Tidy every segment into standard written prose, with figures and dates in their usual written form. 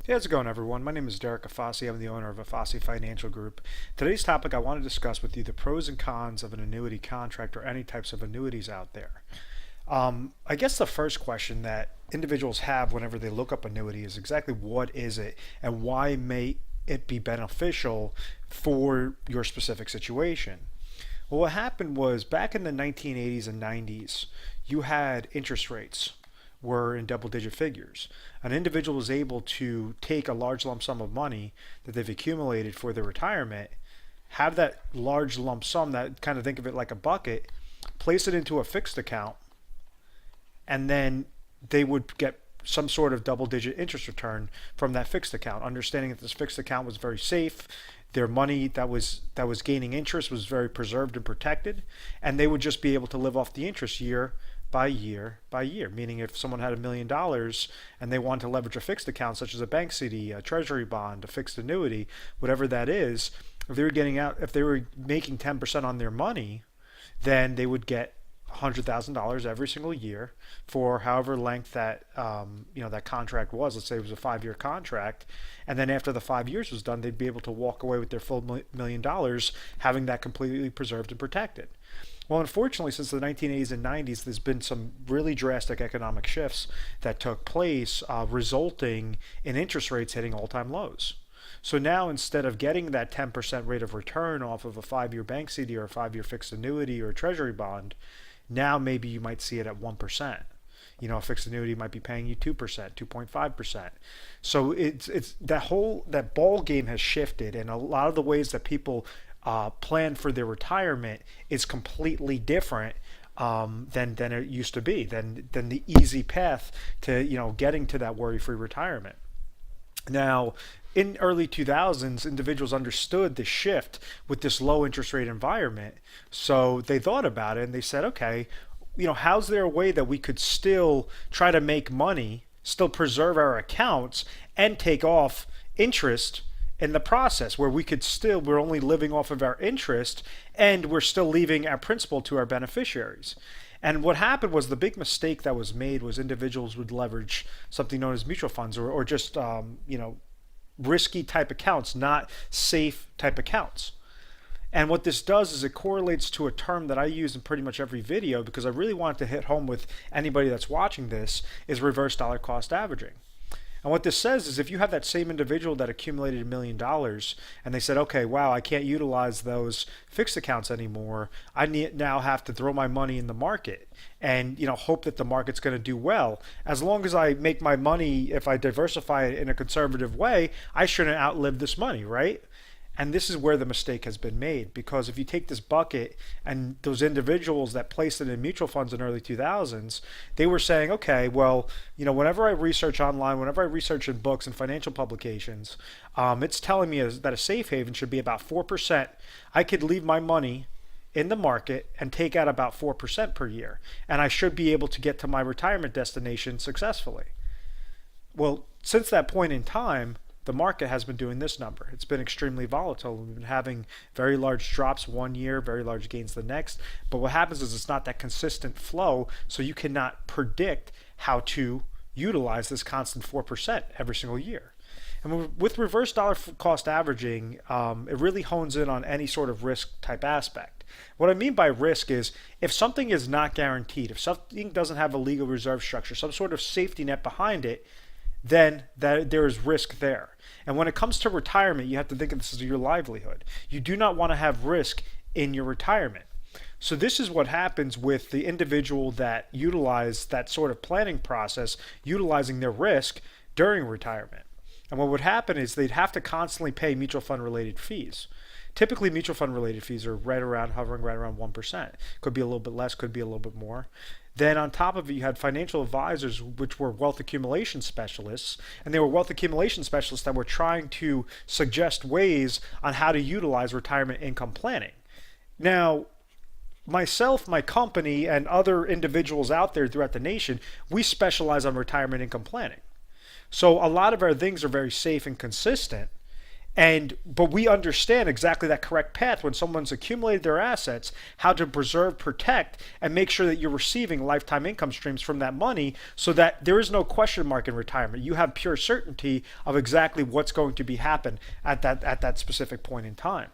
Hey, how's it going, everyone? My name is Derek Afasi. I'm the owner of Afasi Financial Group. Today's topic, I want to discuss with you the pros and cons of an annuity contract or any types of annuities out there. I guess the first question that individuals have whenever they look up annuity is exactly what is it and why may it be beneficial for your specific situation? Well, what happened was back in the 1980s and 90s, you had interest rates were in double digit figures. An individual is able to take a large lump sum of money that they've accumulated for their retirement, have that large lump sum, that kind of think of it like a bucket, place it into a fixed account, and then they would get some sort of double digit interest return from that fixed account, understanding that this fixed account was very safe. Their money that was gaining interest was very preserved and protected, and they would just be able to live off the interest year by year by year. Meaning, if someone had $1 million and they wanted to leverage a fixed account, such as a bank CD, a treasury bond, a fixed annuity, whatever that is, if they were making 10% on their money, then they would get $100,000 every single year for however length that contract was. Let's say it was a 5-year contract, and then after the 5 years was done, they'd be able to walk away with their full $1 million, having that completely preserved and protected. Well, unfortunately, since the 1980s and 90s, there's been some really drastic economic shifts that took place, resulting in interest rates hitting all-time lows. So now, instead of getting that 10% rate of return off of a 5-year bank CD or a 5-year fixed annuity or a treasury bond, now maybe you might see it at 1%. A fixed annuity might be paying you 2%, 2.5%. So it's that ball game has shifted, and a lot of the ways that people plan for their retirement is completely different than it used to be, than the easy path to getting to that worry-free retirement. Now, in early 2000s, individuals understood the shift with this low interest rate environment. So they thought about it and they said, okay, how's there a way that we could still try to make money, still preserve our accounts, and take off interest in the process, where we're only living off of our interest and we're still leaving our principal to our beneficiaries. And what happened was, the big mistake that was made was individuals would leverage something known as mutual funds, or just risky type accounts, not safe type accounts. And what this does is it correlates to a term that I use in pretty much every video, because I really want to hit home with anybody that's watching this, is reverse dollar cost averaging. And what this says is, if you have that same individual that accumulated $1 million and they said, okay, wow, I can't utilize those fixed accounts anymore. Now have to throw my money in the market and hope that the market's going to do well. As long as I make my money, if I diversify it in a conservative way, I shouldn't outlive this money, right? And this is where the mistake has been made, because if you take this bucket and those individuals that placed it in mutual funds in early 2000s, they were saying, okay, well, whenever I research online, whenever I research in books and financial publications, it's telling me that a safe haven should be about 4%. I could leave my money in the market and take out about 4% per year, and I should be able to get to my retirement destination successfully. Well, since that point in time, the market has been doing this number. It's been extremely volatile. We've been having very large drops one year, very large gains the next. But what happens is, it's not that consistent flow, so you cannot predict how to utilize this constant 4% every single year. And with reverse dollar cost averaging, it really hones in on any sort of risk type aspect. What I mean by risk is, if something is not guaranteed, if something doesn't have a legal reserve structure, some sort of safety net behind it, then there is risk there. And when it comes to retirement, you have to think of this as your livelihood. You do not want to have risk in your retirement. So this is what happens with the individual that utilize that sort of planning process, utilizing their risk during retirement. And what would happen is, they'd have to constantly pay mutual fund related fees. Typically, mutual fund related fees are hovering right around 1%. Could be a little bit less, could be a little bit more. Then on top of it, you had financial advisors, which were wealth accumulation specialists, and they were wealth accumulation specialists that were trying to suggest ways on how to utilize retirement income planning. Now, myself, my company, and other individuals out there throughout the nation, we specialize on retirement income planning. So a lot of our things are very safe and consistent, But we understand exactly that correct path when someone's accumulated their assets, how to preserve, protect, and make sure that you're receiving lifetime income streams from that money so that there is no question mark in retirement. You have pure certainty of exactly what's going to be happen at that specific point in time.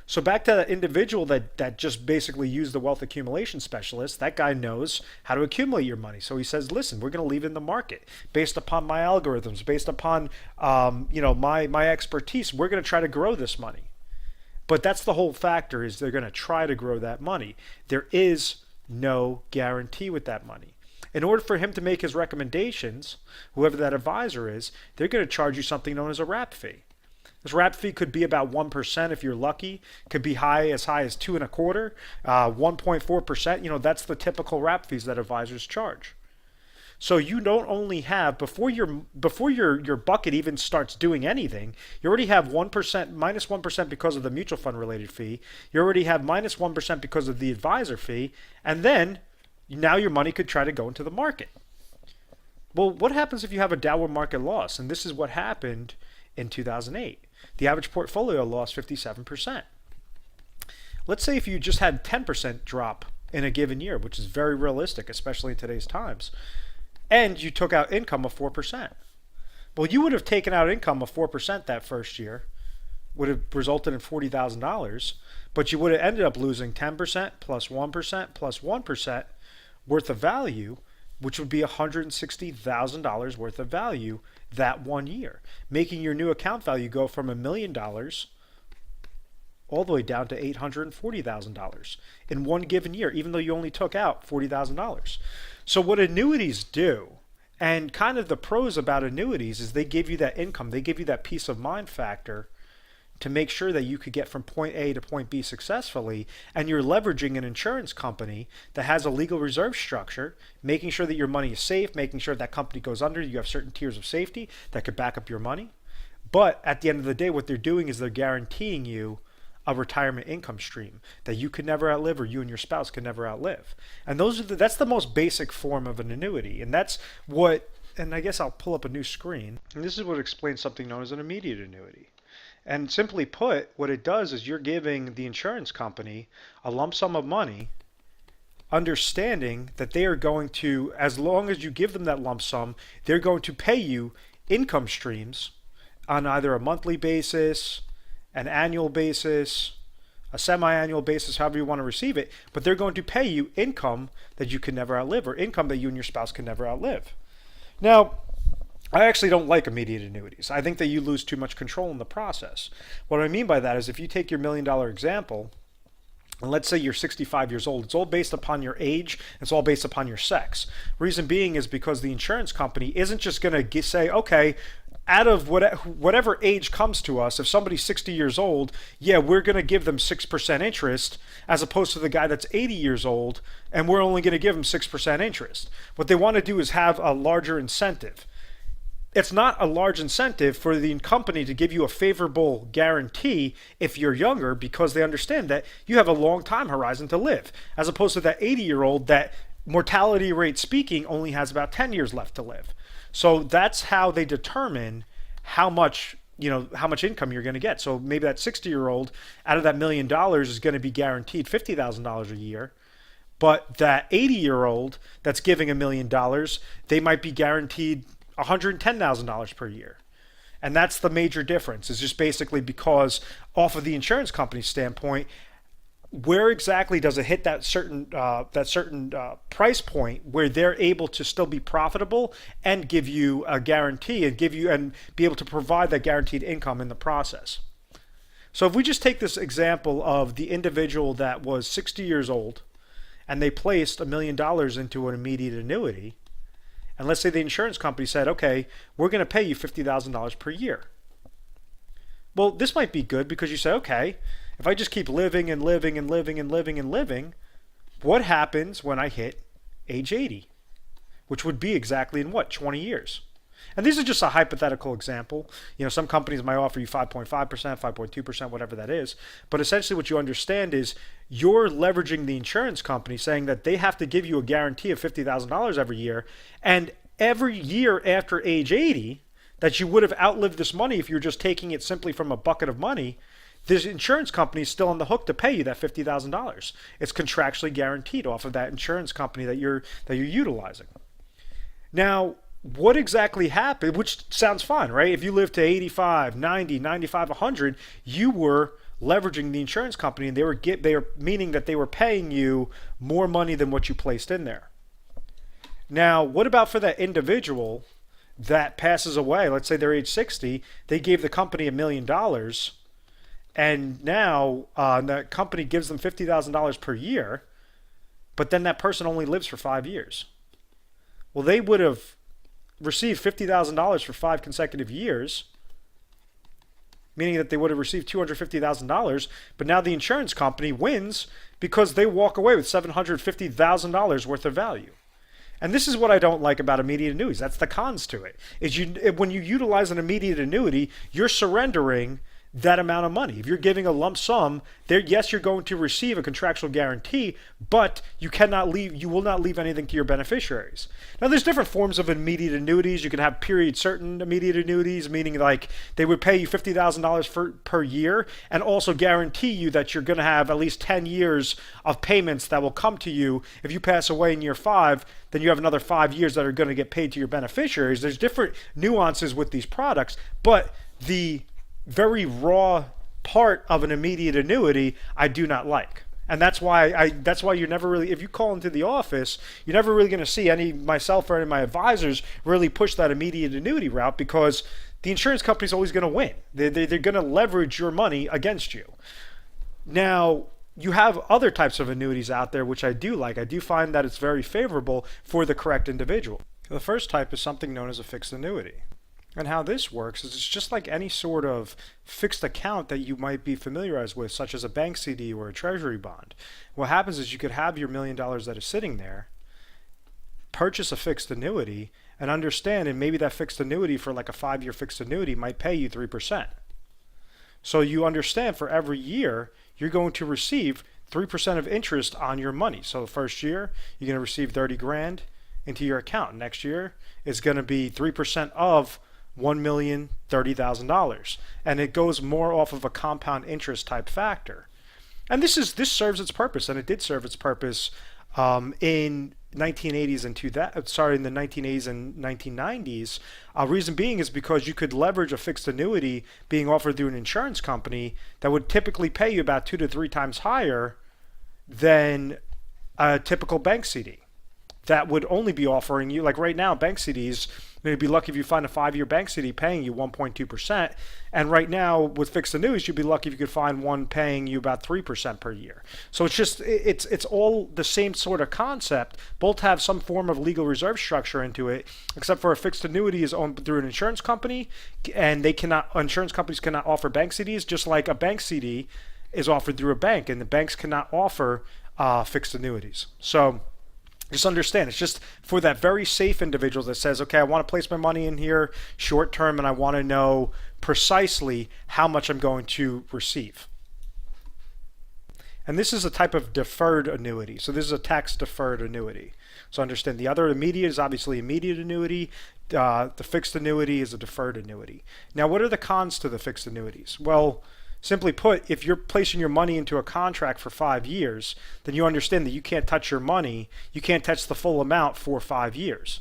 So back to that individual that just basically used the wealth accumulation specialist, that guy knows how to accumulate your money. So he says, listen, we're going to leave it in the market based upon my algorithms, based upon my expertise. We're going to try to grow this money. But that's the whole factor, is they're going to try to grow that money. There is no guarantee with that money. In order for him to make his recommendations, whoever that advisor is, they're going to charge you something known as a wrap fee. This wrap fee could be about 1% if you're lucky. Could be high as 2.25%, 1.4%. That's the typical wrap fees that advisors charge. So you don't only have, before your bucket even starts doing anything, you already have 1%, minus 1% because of the mutual fund related fee. You already have minus 1% because of the advisor fee, and then now your money could try to go into the market. Well, what happens if you have a downward market loss? And this is what happened in 2008. The average portfolio lost 57%. Let's say if you just had 10% drop in a given year, which is very realistic, especially in today's times, and you took out income of 4%. Well, you would have taken out income of 4% that first year, would have resulted in $40,000, but you would have ended up losing 10% plus 1% plus 1% worth of value, which would be $160,000 worth of value that 1 year, making your new account value go from $1 million all the way down to $840,000 in one given year, even though you only took out $40,000. So what annuities do, and kind of the pros about annuities, is they give you that income, they give you that peace of mind factor to make sure that you could get from point A to point B successfully, and you're leveraging an insurance company that has a legal reserve structure, making sure that your money is safe, making sure that company goes under, you have certain tiers of safety that could back up your money. But at the end of the day, what they're doing is they're guaranteeing you a retirement income stream that you could never outlive, or you and your spouse could never outlive. And that's the most basic form of an annuity. And that's what, and I guess I'll pull up a new screen. And this is what explains something known as an immediate annuity. And simply put, what it does is you're giving the insurance company a lump sum of money, understanding that they are going to, as long as you give them that lump sum, they're going to pay you income streams on either a monthly basis, an annual basis, a semi-annual basis, however you want to receive it, but they're going to pay you income that you can never outlive, or income that you and your spouse can never outlive. Now, I actually don't like immediate annuities. I think that you lose too much control in the process. What I mean by that is, if you take your $1 million example, and let's say you're 65 years old, it's all based upon your age, it's all based upon your sex. Reason being is because the insurance company isn't just going to say, okay, out of whatever age comes to us, if somebody's 60 years old, yeah, we're going to give them 6% interest, as opposed to the guy that's 80 years old, and we're only going to give him 6% interest. What they want to do is have a larger incentive. It's not a large incentive for the company to give you a favorable guarantee if you're younger, because they understand that you have a long time horizon to live, as opposed to that 80-year-old that, mortality rate speaking, only has about 10 years left to live. So that's how they determine how much income you're going to get. So maybe that 60-year-old, out of that $1 million, is going to be guaranteed $50,000 a year. But that 80-year-old that's giving $1 million, they might be guaranteed $110,000 per year. And that's the major difference. It's just basically because, off of the insurance company's standpoint, where exactly does it hit that certain price point where they're able to still be profitable and give you a guarantee and be able to provide that guaranteed income in the process. So if we just take this example of the individual that was 60 years old and they placed $1 million into an immediate annuity, and let's say the insurance company said, okay, we're going to pay you $50,000 per year. Well, this might be good because you say, okay, if I just keep living and living and living and living and living, what happens when I hit age 80? Which would be exactly in 20 years? And these are just a hypothetical example. Some companies might offer you 5.5%, 5.2%, whatever that is. But essentially what you understand is you're leveraging the insurance company, saying that they have to give you a guarantee of $50,000 every year. And every year after age 80, that you would have outlived this money if you were just taking it simply from a bucket of money, this insurance company is still on the hook to pay you that $50,000. It's contractually guaranteed off of that insurance company that you're utilizing. Now, what exactly happened, which sounds fine, right? If you live to 85, 90, 95, 100, you were leveraging the insurance company, and they were meaning that they were paying you more money than what you placed in there. Now, what about for that individual that passes away? Let's say they're age 60, they gave the company $1 million, and now the company gives them $50,000 per year, but then that person only lives for 5 years. Well, they would have received $50,000 for 5 consecutive years, meaning that they would have received $250,000, but now the insurance company wins because they walk away with $750,000 worth of value. And this is what I don't like about immediate annuities. That's the cons to it. When you utilize an immediate annuity, you're surrendering that amount of money. If you're giving a lump sum, yes, you're going to receive a contractual guarantee, but you will not leave anything to your beneficiaries. Now, there's different forms of immediate annuities. You can have period certain immediate annuities, meaning like they would pay you $50,000 per year and also guarantee you that you're going to have at least 10 years of payments that will come to you. If you pass away in year 5, then you have another 5 years that are going to get paid to your beneficiaries. There's different nuances with these products, but the very raw part of an immediate annuity I do not like. And that's why you're never really, if you call into the office, you're never really going to see myself or any of my advisors really push that immediate annuity route, because the insurance company's always going to win. They're going to leverage your money against you. Now, you have other types of annuities out there which I do like. I do find that it's very favorable for the correct individual. The first type is something known as a fixed annuity. And how this works is it's just like any sort of fixed account that you might be familiarized with, such as a bank CD or a treasury bond. What happens is you could have your $1 million that is sitting there, purchase a fixed annuity, and understand, and maybe that fixed annuity for like a 5-year fixed annuity might pay you 3%. So you understand for every year you're going to receive 3% of interest on your money. So the first year you're going to receive 30 grand into your account. Next year is going to be 3% of $1,030,000, and it goes more off of a compound interest type factor. And this serves its purpose, and it did serve its purpose in 1980s and in the 1980s and 1990s. Reason being is because you could leverage a fixed annuity being offered through an insurance company that would typically pay you about 2 to 3 times higher than a typical bank CD. That would only be offering you, like right now, bank CDs, you'd be lucky if you find a 5-year bank CD paying you 1.2%. And right now, with fixed annuities, you'd be lucky if you could find one paying you about 3% per year. So it's all the same sort of concept. Both have some form of legal reserve structure into it, except for a fixed annuity is owned through an insurance company, and insurance companies cannot offer bank CDs, just like a bank CD is offered through a bank, and the banks cannot offer fixed annuities. So just understand, it's just for that very safe individual that says, okay, I want to place my money in here short term, and I want to know precisely how much I'm going to receive. And this is a type of deferred annuity. So this is a tax deferred annuity. So understand, the other immediate is obviously immediate annuity. The fixed annuity is a deferred annuity. Now, what are the cons to the fixed annuities? Well, simply put, if you're placing your money into a contract for 5 years, then you understand that you can't touch your money. You can't touch the full amount for 5 years.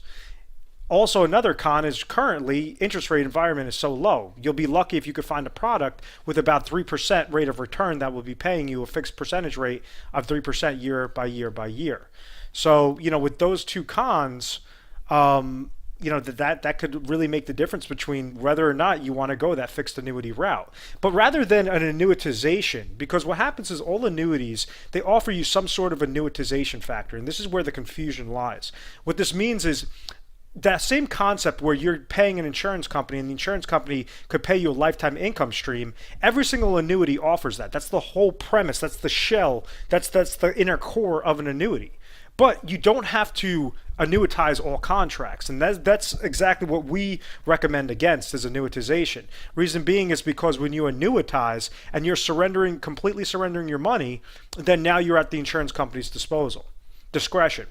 Also, another con is currently interest rate environment is so low. You'll be lucky if you could find a product with about 3% rate of return that will be paying you a fixed percentage rate of 3% year by year by year. So, with those two cons, that could really make the difference between whether or not you want to go that fixed annuity route. But rather than an annuitization, because what happens is all annuities, they offer you some sort of annuitization factor, and this is where the confusion lies. What this means is that same concept where you're paying an insurance company and the insurance company could pay you a lifetime income stream, every single annuity offers that. That's the whole premise. That's the shell. That's the inner core of an annuity. But you don't have to annuitize all contracts, and that's exactly what we recommend against is annuitization. Reason being is because when you annuitize and you're completely surrendering your money, then now you're at the insurance company's discretion.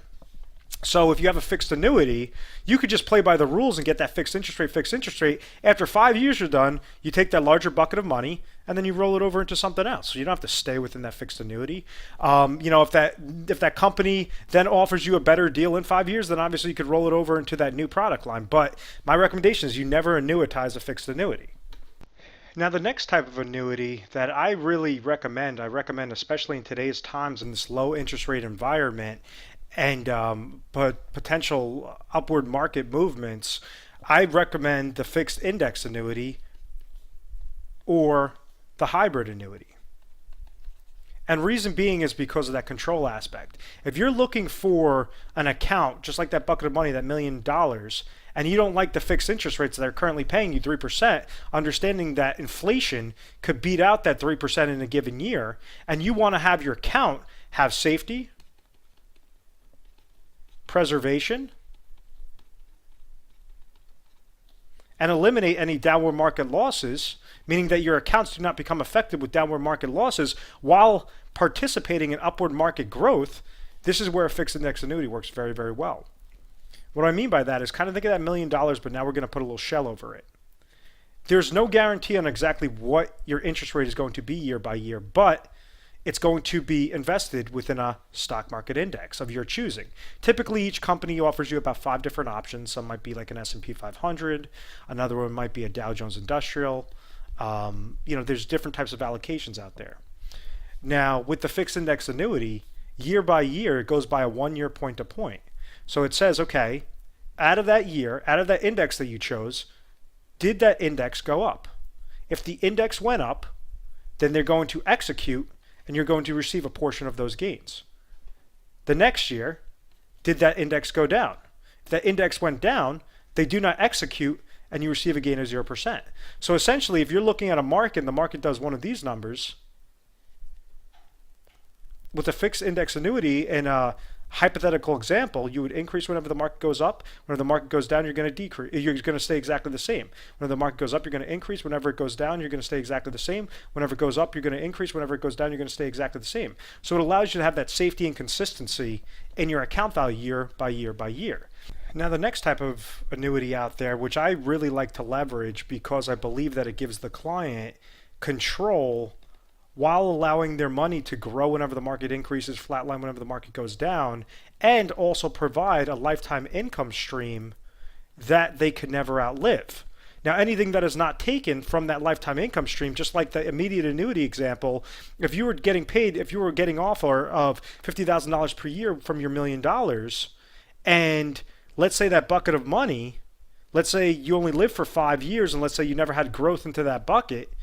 So if you have a fixed annuity, you could just play by the rules and get that fixed interest rate, fixed interest rate. After 5 years you're done, you take that larger bucket of money and then you roll it over into something else. So you don't have to stay within that fixed annuity. If that company then offers you a better deal in 5 years, then obviously you could roll it over into that new product line. But my recommendation is you never annuitize a fixed annuity. Now, the next type of annuity that I really recommend, I recommend especially in today's times in this low interest rate environment and but potential upward market movements, I recommend the fixed index annuity or the hybrid annuity. And reason being is because of that control aspect. If you're looking for an account, just like that bucket of money, that $1 million, and you don't like the fixed interest rates that are currently paying you 3%, understanding that inflation could beat out that 3% in a given year, and you want to have your account have safety, preservation, and eliminate any downward market losses, meaning that your accounts do not become affected with downward market losses while participating in upward market growth, this is where a fixed index annuity works very, very well. What I mean by that is kind of think of that $1 million, but now we're going to put a little shell over it. There's no guarantee on exactly what your interest rate is going to be year by year, but it's going to be invested within a stock market index of your choosing. Typically, each company offers you about 5 different options. Some might be like an S&P 500. Another one might be a Dow Jones Industrial. There's different types of allocations out there. Now, with the fixed index annuity, year by year, it goes by a 1 year point to point. So it says, okay, out of that year, out of that index that you chose, did that index go up? If the index went up, then they're going to execute and you're going to receive a portion of those gains. The next year, did that index go down? If that index went down, they do not execute and you receive a gain of 0%. So essentially, if you're looking at a market and the market does one of these numbers, with a fixed index annuity in a hypothetical example, you would increase whenever the market goes up. Whenever the market goes down, you're going to decrease. You're going to stay exactly the same. Whenever the market goes up, you're going to increase. Whenever it goes down, you're going to stay exactly the same. Whenever it goes up, you're going to increase. Whenever it goes down, you're going to stay exactly the same. So it allows you to have that safety and consistency in your account value year by year by year. Now, the next type of annuity out there, which I really like to leverage because I believe that it gives the client control while allowing their money to grow whenever the market increases, flatline whenever the market goes down, and also provide a lifetime income stream that they could never outlive. Now, anything that is not taken from that lifetime income stream, just like the immediate annuity example, if you were getting paid, if you were getting offer of $50,000 per year from your $1 million, and let's say that bucket of money, let's say you only lived for 5 years, and let's say you never had growth into that bucket,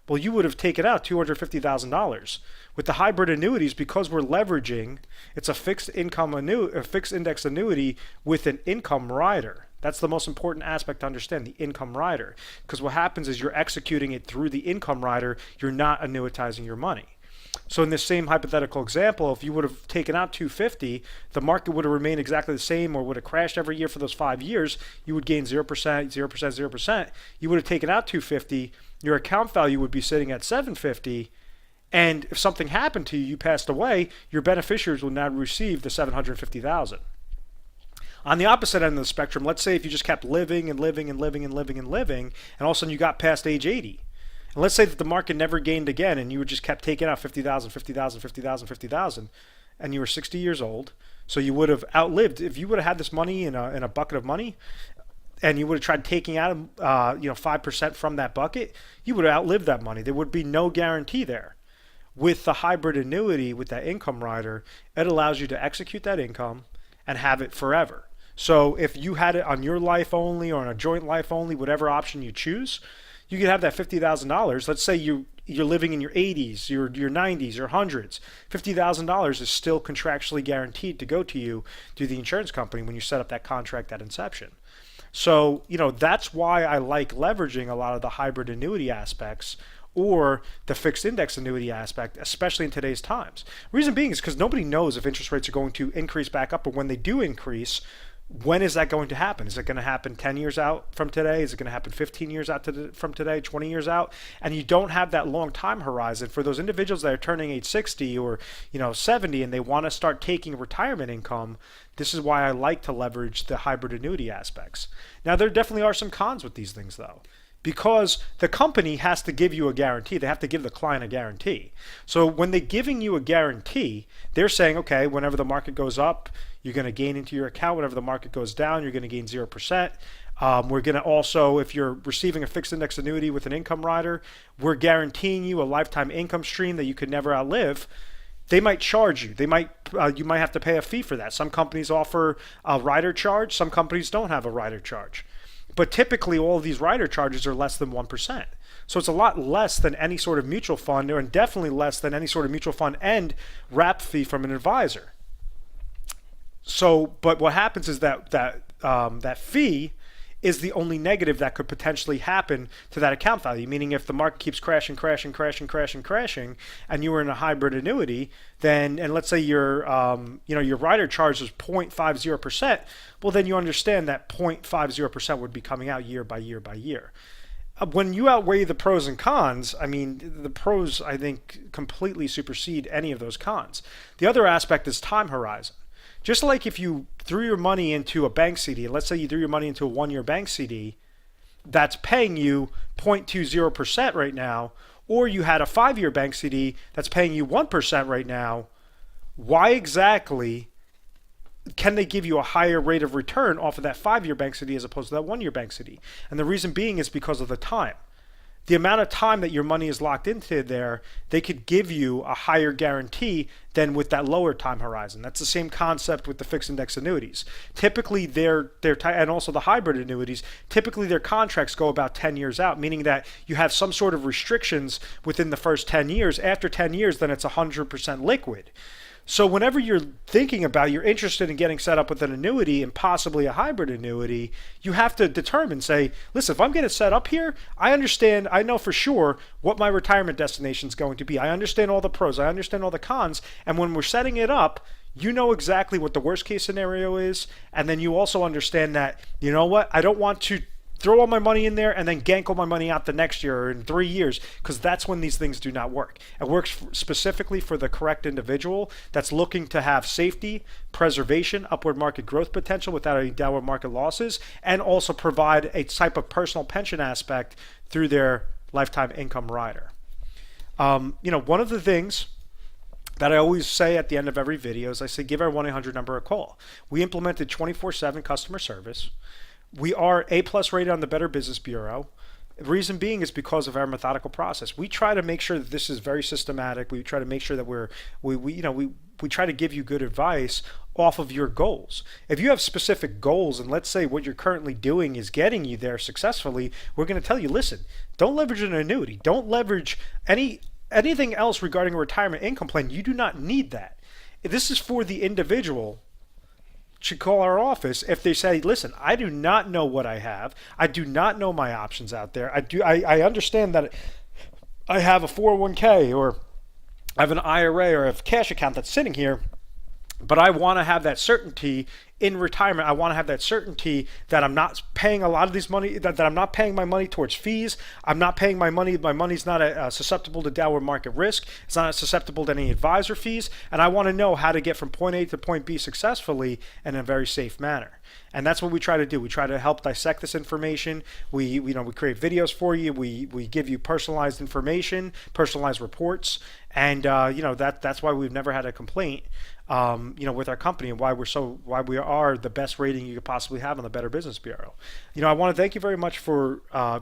well, you would have taken out $250,000. With the hybrid annuities, because we're leveraging, it's a fixed index annuity with an income rider. That's the most important aspect to understand, the income rider. Because what happens is you're executing it through the income rider, you're not annuitizing your money. So in this same hypothetical example, if you would have taken out 250, the market would have remained exactly the same or would have crashed every year for those 5 years, you would gain 0%, 0%, 0%. You would have taken out 250, your account value would be sitting at 750, and if something happened to you, you passed away, your beneficiaries will now receive the 750,000. On the opposite end of the spectrum, let's say if you just kept living and living and living and living and living, and all of a sudden you got past age 80. And let's say that the market never gained again and you just kept taking out 50,000, 50,000, 50,000, 50,000, and you were 60 years old. So you would have outlived, if you would have had this money in a bucket of money, and you would have tried taking out 5% from that bucket, you would have outlived that money. There would be no guarantee there. With the hybrid annuity, with that income rider, it allows you to execute that income and have it forever. So if you had it on your life only or on a joint life only, whatever option you choose, you could have that $50,000. Let's say you're living in your 80s, your 90s, your hundreds. $50,000 is still contractually guaranteed to go to you through the insurance company when you set up that contract at inception. So, that's why I like leveraging a lot of the hybrid annuity aspects or the fixed index annuity aspect, especially in today's times. Reason being is because nobody knows if interest rates are going to increase back up, or when they do increase, when is that going to happen? Is it going to happen 10 years out from today? Is it going to happen 15 years out from today, 20 years out? And you don't have that long time horizon for those individuals that are turning age 60 or 70 and they want to start taking retirement income. This is why I like to leverage the hybrid annuity aspects. Now, there definitely are some cons with these things, though, because the company has to give you a guarantee. They have to give the client a guarantee. So when they're giving you a guarantee, they're saying, okay, whenever the market goes up, you're going to gain into your account. Whenever the market goes down, you're going to gain 0%. We're going to also, if you're receiving a fixed index annuity with an income rider, we're guaranteeing you a lifetime income stream that you could never outlive. They might charge you. You might have to pay a fee for that. Some companies offer a rider charge. Some companies don't have a rider charge. But typically, all of these rider charges are less than 1%. So it's a lot less than any sort of mutual fund, and definitely less than any sort of mutual fund and wrap fee from an advisor. So, but what happens is that fee is the only negative that could potentially happen to that account value. Meaning, if the market keeps crashing, and you were in a hybrid annuity, then, and let's say your rider charge is 0.50%, well, then you understand that 0.50% would be coming out year by year by year. When you outweigh the pros and cons, I mean, the pros, I think, completely supersede any of those cons. The other aspect is time horizon. Just like if you threw your money into a bank CD, let's say you threw your money into a 1-year bank CD that's paying you 0.20% right now, or you had a 5-year bank CD that's paying you 1% right now, why exactly can they give you a higher rate of return off of that 5-year bank CD as opposed to that 1-year bank CD? And the reason being is because of the time. The amount of time that your money is locked into there, they could give you a higher guarantee than with that lower time horizon. That's the same concept with the fixed index annuities. Typically, and also the hybrid annuities, typically their contracts go about 10 years out, meaning that you have some sort of restrictions within the first 10 years. After 10 years, then it's 100% liquid. So whenever you're you're interested in getting set up with an annuity and possibly a hybrid annuity, you have to determine, say, listen, if I'm getting set up here, I know for sure what my retirement destination is going to be. I understand all the pros, I understand all the cons, and when we're setting it up, you know exactly what the worst case scenario is, and then you also understand that, you know what, I don't want to throw all my money in there and then gank all my money out the next year or in 3 years, because that's when these things do not work. It works specifically for the correct individual that's looking to have safety, preservation, upward market growth potential without any downward market losses, and also provide a type of personal pension aspect through their lifetime income rider. One of the things that I always say at the end of every video is I say, give our 1-800 number a call. We implemented 24/7 customer service. We are A+ rated on the Better Business Bureau. The reason being is because of our methodical process. We try to make sure that this is very systematic. We try to make sure that we try to give you good advice off of your goals. If you have specific goals, and let's say what you're currently doing is getting you there successfully, we're going to tell you, listen, don't leverage an annuity. Don't leverage anything else regarding a retirement income plan. You do not need that. This is for the individual. Should call our office if they say, listen, I do not know what I have. I do not know my options out there. I understand that I have a 401k or I have an IRA or a cash account that's sitting here, but I want to have that certainty in retirement. I want to have that certainty that I'm not paying a lot of these money, that I'm not paying my money towards fees. I'm not paying my money's not susceptible to downward market risk. It's not susceptible to any advisor fees. And I want to know how to get from point A to point B successfully in a very safe manner. And that's what we try to do. We try to help dissect this information. We create videos for you. We give you personalized information, personalized reports, and that's why we've never had a complaint. With our company, and why we are the best rating you could possibly have on the Better Business Bureau. I want to thank you very much for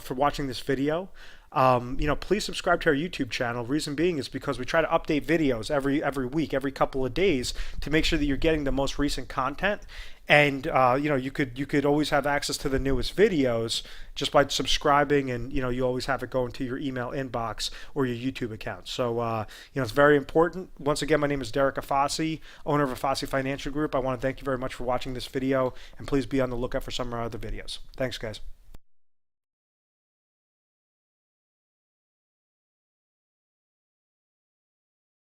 watching this video. Please subscribe to our YouTube channel. Reason being is because we try to update videos every week, every couple of days, to make sure that you're getting the most recent content. And you could always have access to the newest videos just by subscribing, and you always have it going to your email inbox or your YouTube account. So it's very important. Once again, my name is Derek Afasi, owner of Afasi Financial Group. I want to thank you very much for watching this video, and please be on the lookout for some of our other videos. Thanks, guys.